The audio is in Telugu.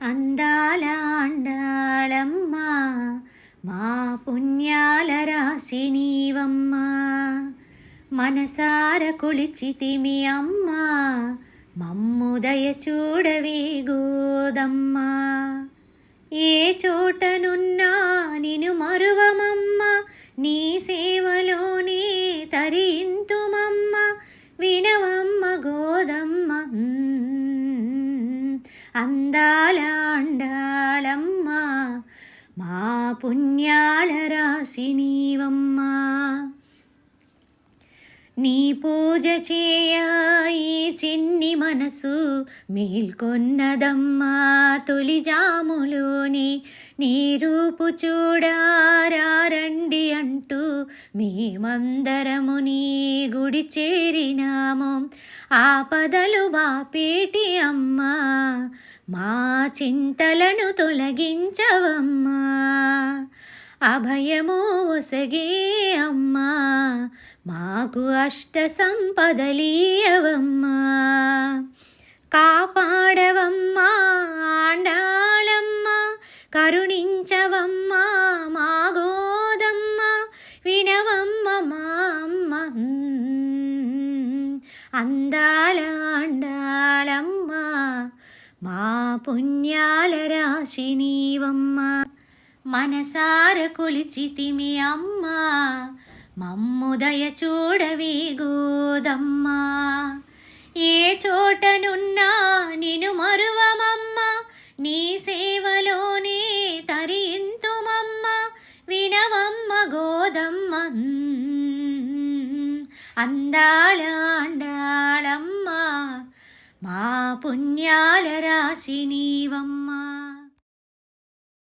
అందాల అండాళమ్మ మా పుణ్యాల రాశి నీవమ్మ. మనసార కొలిచితిమి అమ్మ మమ్ముదయ చూడవే గోదమ్మ. ఏ చోటనున్నా నిన్ను మరువమమ్మ, నీ సేవలోనే తరింతుమమ్మ. వినవమ్మ గోదమ్మ అందాల అండాళమ్మ మా పుణ్యాల రాశి నీవమ్మ. నీ పూజ చేయ ఈ చిన్ని మనసు మేల్కొన్నదమ్మా. తొలి జాములోని నీ రూపు చూడారండి అంటూ మేమందరము నీ గుడి చేరినాము. ఆపదలు బాపేటి అమ్మా, మా చింతలను తొలగించవమ్మా. అభయము ఒసగే అమ్మా, మాకు అష్ట సంపదలీయవమ్మా. కాపాడవమ్మా ఆండాళమ్మ, కరుణించవమ్మా మా గోదమ్మ. వినవమ్మ మా అమ్మ అందాల అండాళమ్మ మా పుణ్యాల రాశి నీవమ్మ. మనసార కొలిచితిమి అమ్మ మమ్ముదయ చూడవే గోదమ్మ. ఏ చోటనున్నా నిన్ను మరువమమ్మ, నీ సేవలోనే తరింతుమమ్మ. వినవమ్మ గోదమ్మ అందాల అండాళమ్మ మా పుణ్యాల రాశి నీవమ్మ.